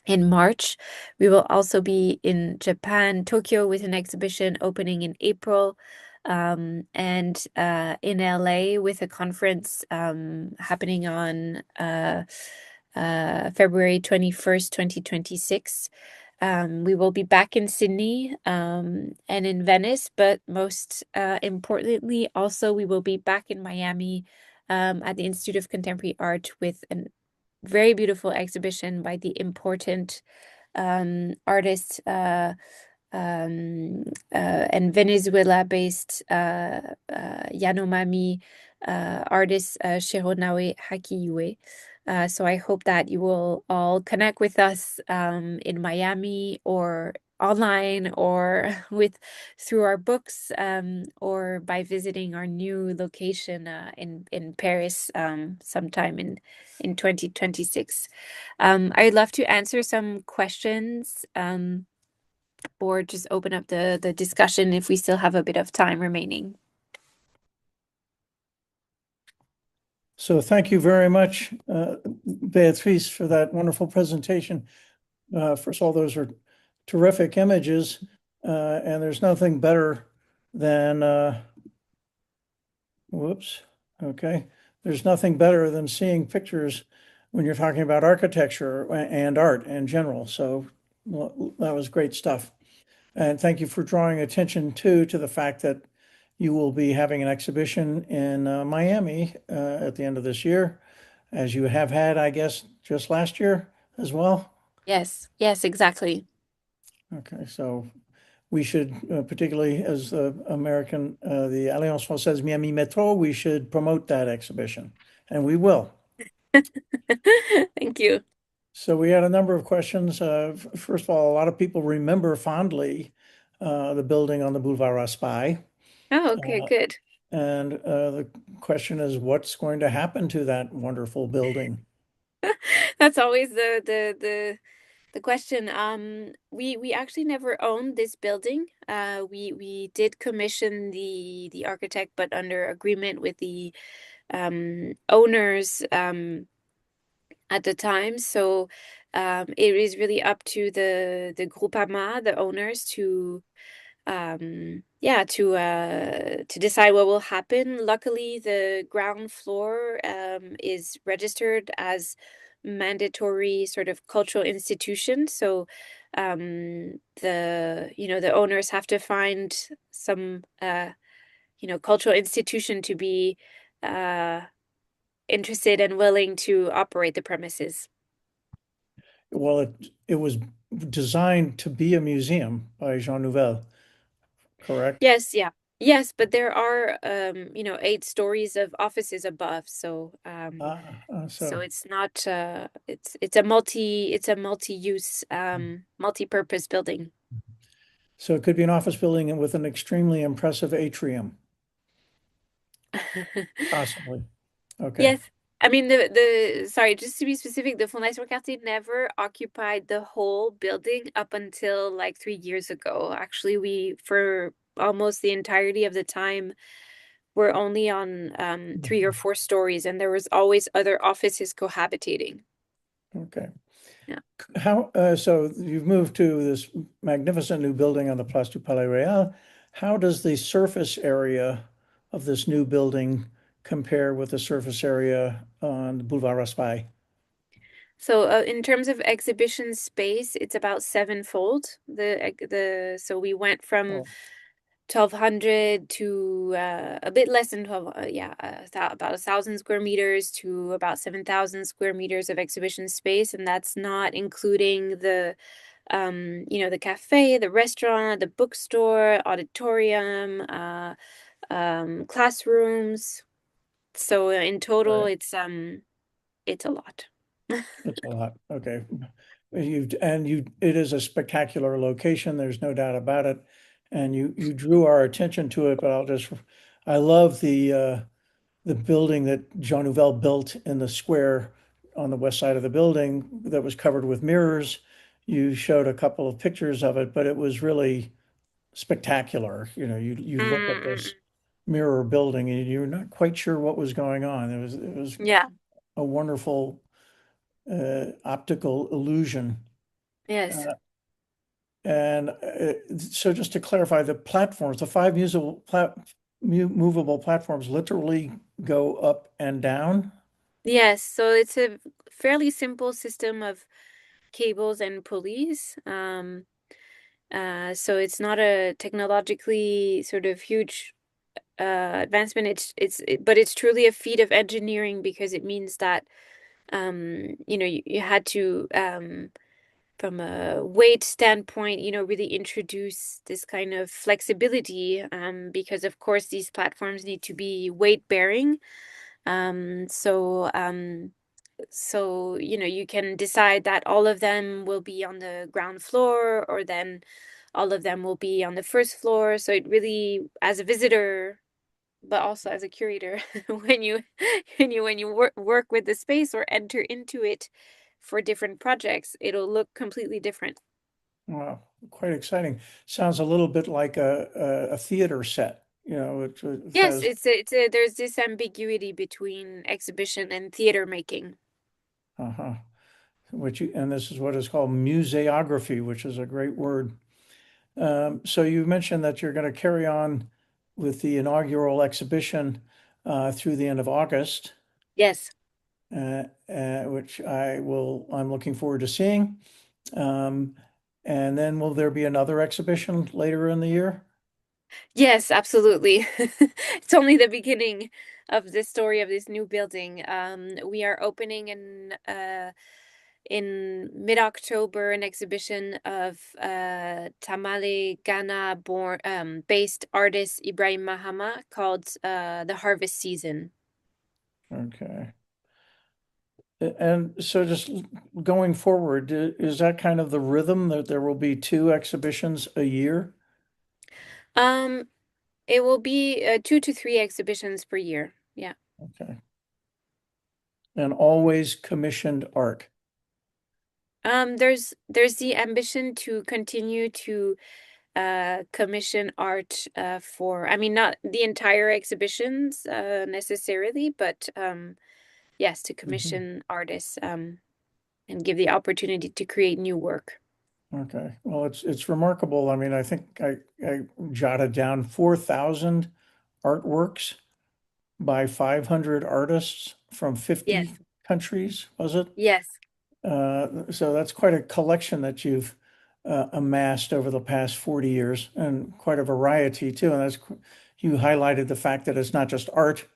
March. We will also be in Japan, Tokyo, with an exhibition opening in April, and in LA with a conference happening on February 21st, 2026. We will be back in Sydney and in Venice, but most importantly, also we will be back in Miami at the Institute of Contemporary Art with a very beautiful exhibition by the important artist and Venezuela-based Yanomami artist Shironawe Hakiyue. So I hope that you will all connect with us in Miami or online or through our books or by visiting our new location in Paris sometime in 2026. I'd love to answer some questions or just open up the discussion if we still have a bit of time remaining. So thank you very much, Béatrice, for that wonderful presentation. First of all, those are terrific images, and there's nothing better than, whoops, okay. There's nothing better than seeing pictures when you're talking about architecture and art in general. So well, that was great stuff. And thank you for drawing attention too to the fact that you will be having an exhibition in Miami at the end of this year, as you have had, I guess, just last year as well. Yes, exactly. Okay, so we should, particularly as the the Alliance Française Miami Metro, we should promote that exhibition, and we will. Thank you. So we had a number of questions. First of all, a lot of people remember fondly the building on the Boulevard Raspail. Oh, okay, good. And the question is, what's going to happen to that wonderful building? That's always the question. We actually never owned this building. We did commission the architect, but under agreement with the owners at the time. So it is really up to the Groupama, the owners, to decide what will happen. Luckily, the ground floor is registered as mandatory sort of cultural institution. So the owners have to find some cultural institution to be uh interested and willing to operate the premises. Well, it was designed to be a museum by Jean Nouvel, correct? Yes, yeah. Yes, but there are 8 stories of offices above, so So it's not it's a multi-use multi-purpose building. so it could be an office building with an extremely impressive atrium, possibly. Okay. Yes. I mean the sorry, just to be specific, the Fondation Cartier never occupied the whole building up until like 3 years ago. Actually, we for almost the entirety of the time we're only on 3 or 4 stories, and there was always other offices cohabitating. Okay. Yeah. So you've moved to this magnificent new building on the Place du Palais Royal. How does the surface area of this new building compare with the surface area on the Boulevard Raspail? So in terms of exhibition space, it's about sevenfold. So we went from Oh, 1,200 to a bit less than 12, about 1,000 square meters to about 7,000 square meters of exhibition space, and that's not including the cafe, the restaurant, the bookstore, auditorium, classrooms. So in total, right. it's a lot. That's a lot. Okay. It is a spectacular location. There's no doubt about it. And you drew our attention to it, but I love the building that Jean Nouvel built in the square on the west side of the building that was covered with mirrors. You showed a couple of pictures of it, but it was really spectacular. You look at Mm, this mirror building and you're not quite sure what was going on. It was yeah. a wonderful optical illusion. Yes. Uh, and so just to clarify, the five movable platforms literally go up and down. Yes. So it's a fairly simple system of cables and pulleys. So it's not a technologically sort of huge advancement. But it's truly a feat of engineering because it means that you had to from a weight standpoint, really introduce this kind of flexibility because of course these platforms need to be weight bearing. Um, so um, so you can decide that all of them will be on the ground floor, or then all of them will be on the first floor. So it really, as a visitor, but also as a curator, when you work with the space or enter into it for different projects, it'll look completely different. Wow, quite exciting. Sounds a little bit like a theater set. It Yes, has it's a there's this ambiguity between exhibition and theater making. uh-huh. And this is what is called museography, which is a great word. So you mentioned that you're going to carry on with the inaugural exhibition through the end of August, Yes. which I'm looking forward to seeing. Um, and then will there be another exhibition later in the year? Yes, absolutely. It's only the beginning of the story of this new building. We are opening in mid-October an exhibition of Tamale Ghana born based artist Ibrahim Mahama called The Harvest Season. Okay. And so just going forward, is that kind of the rhythm that there will be two exhibitions a year? Um, it will be 2 to 3 exhibitions per year. Yeah. Okay. And always commissioned art. There's the ambition to continue to commission art for, I mean, not the entire exhibitions necessarily, but yes, to Mhm. commission artists and give the opportunity to create new work. Okay. Well, it's remarkable. I mean, I think I jotted down 4,000 artworks by 500 artists from Yes, 50 countries, was it? yes, So that's quite a collection that you've amassed over the past 40 years, and quite a variety too. And you highlighted the fact that it's not just art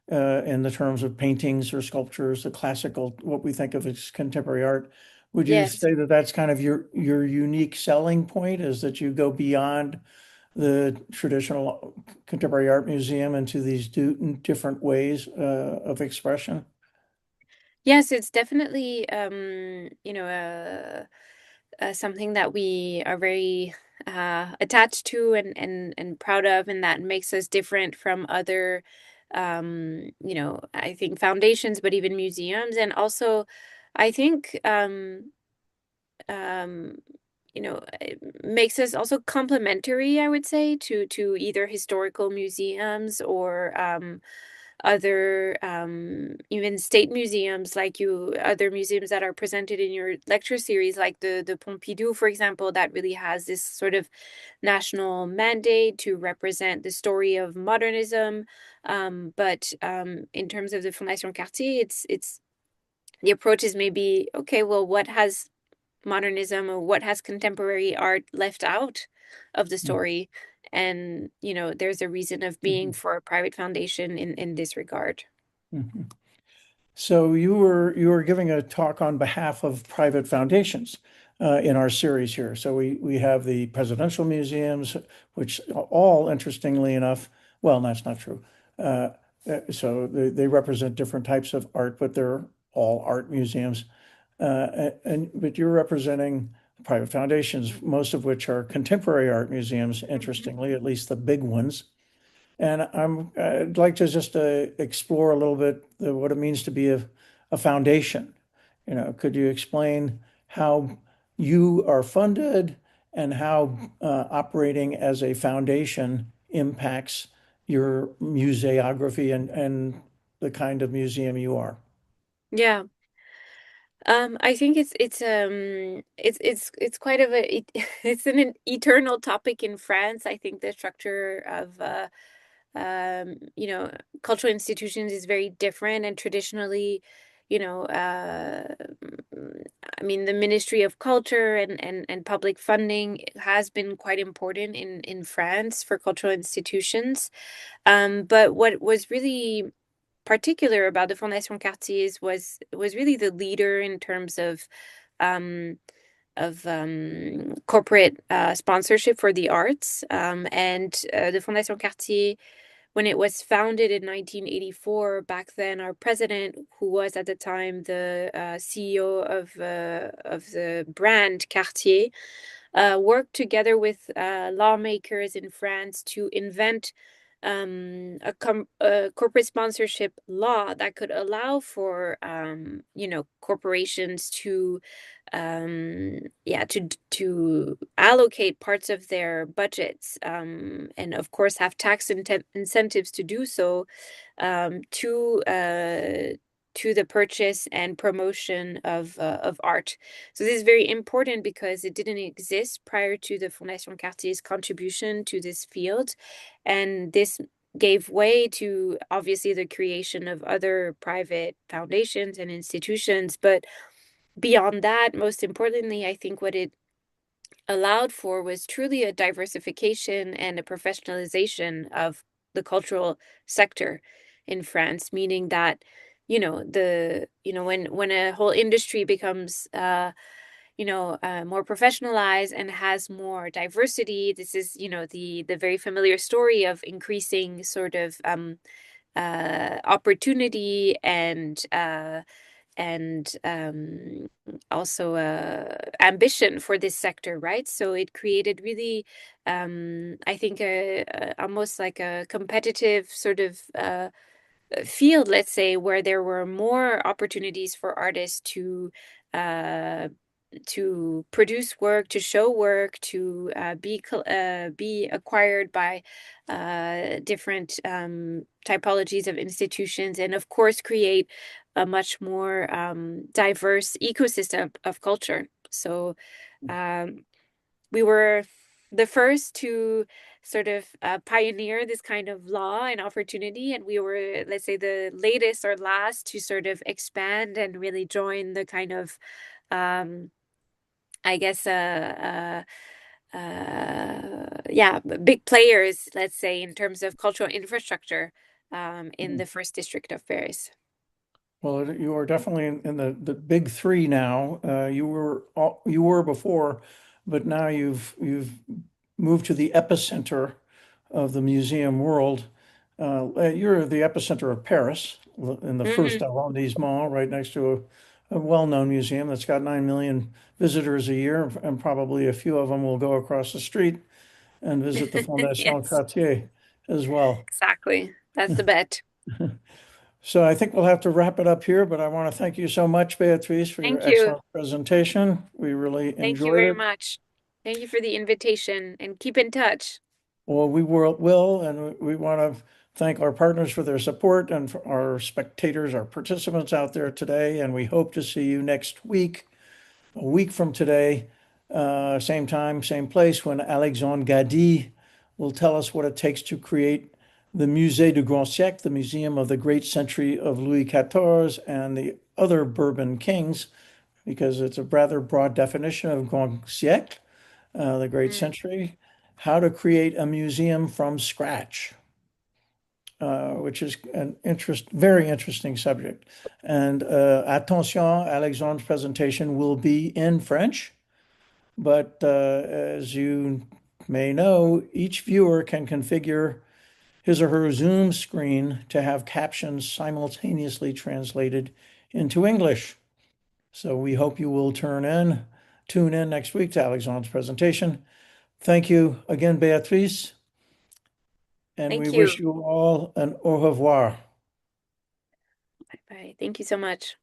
in the terms of paintings or sculptures, the classical, what we think of as contemporary art. Would you yes. say that that's kind of your unique selling point, is that you go beyond the traditional contemporary art museum into these different ways of expression? Yes, it's definitely something that we are very attached to and proud of, and that makes us different from other I think foundations, but even museums. And also I think um it makes us also complementary, I would say, to either historical museums or other even state museums, like you other museums that are presented in your lecture series, like the Pompidou, for example, that really has this sort of national mandate to represent the story of modernism. But in terms of the Fondation Cartier, it's the approach is maybe, okay, well, what has modernism or what has contemporary art left out of the story? And there's a reason of being Mhm. for a private foundation in this regard. Mhm. So you were giving a talk on behalf of private foundations in our series here. So we have the presidential museums, which all, interestingly enough, well, that's not true. Uh, so they represent different types of art, but they're all art museums. And but you're representing private foundations, most of which are contemporary art museums, Mhm. interestingly, at least the big ones. And I'd like to just explore a little bit what it means to be a foundation. Could you explain how you are funded and how operating as a foundation impacts your museography and the kind of museum you are? Yeah. I think it's quite of it's an eternal topic in France. I think the structure of cultural institutions is very different, and traditionally, you know, uh, I mean, the Ministry of Culture and public funding has been quite important in France for cultural institutions. But what was really particular about the Fondation Cartier was really the leader in terms um, of corporate sponsorship for the arts. And the Fondation Cartier, when it was founded in 1984, back then our president, who was at the time the CEO of the brand Cartier, worked together with lawmakers in France to invent a corporate sponsorship law that could allow for corporations to to allocate parts of their budgets, and of course have tax incentives to do so, to to the purchase and promotion of art. So this is very important because it didn't exist prior to the Fondation Cartier's contribution to this field, and this gave way to obviously the creation of other private foundations and institutions. But beyond that, most importantly, I think what it allowed for was truly a diversification and a professionalization of the cultural sector in France, meaning that when a whole industry becomes more professionalized and has more diversity, this is the very familiar story of increasing sort of opportunity and also ambition for this sector, right? So it created really, I think, almost like a competitive sort of field, let's say, where there were more opportunities for artists to uh, to produce work, to show work, to be acquired by different typologies of institutions, and of course create a much more diverse ecosystem of culture. So we were the first to sort of pioneer this kind of law and opportunity, and we were, let's say, the latest or last to sort of expand and really join the kind of I guess yeah, big players, let's say, in terms of cultural infrastructure in the first district of Paris. Well, you are definitely in the big three now. You were before, but now you've moved to the epicenter of the museum world. You're the epicenter of Paris in the first Hmm. arrondissement, right next to a well-known museum that's got 9 million visitors a year, and probably a few of them will go across the street and visit the Fondation Yes, Cartier as well. exactly. That's the bet. So I think we'll have to wrap it up here, but I want to thank you so much, Beatrice, for your Thank you. excellent presentation. We really Thank you enjoyed very it. much. Thank you for the invitation and keep in touch. Well, and we want to thank our partners for their support and for our spectators, our participants out there today. And we hope to see you next week, a week from today, same time, same place, when Alexandre Gadi will tell us what it takes to create the Musée du Grand Siècle, the Museum of the Great Century of Louis XIV and the other Bourbon kings, because it's a rather broad definition of Grand Siècle, the Great Mm. Century, how to create a museum from scratch, which is very interesting subject. And attention, Alexandre's presentation will be in French, but as you may know, each viewer can configure his or her Zoom screen to have captions simultaneously translated into English. So we hope you will tune in next week to Alexandre's presentation. Thank you again, Beatrice, and we Thank wish you. you all an au revoir. Bye bye. Thank you so much.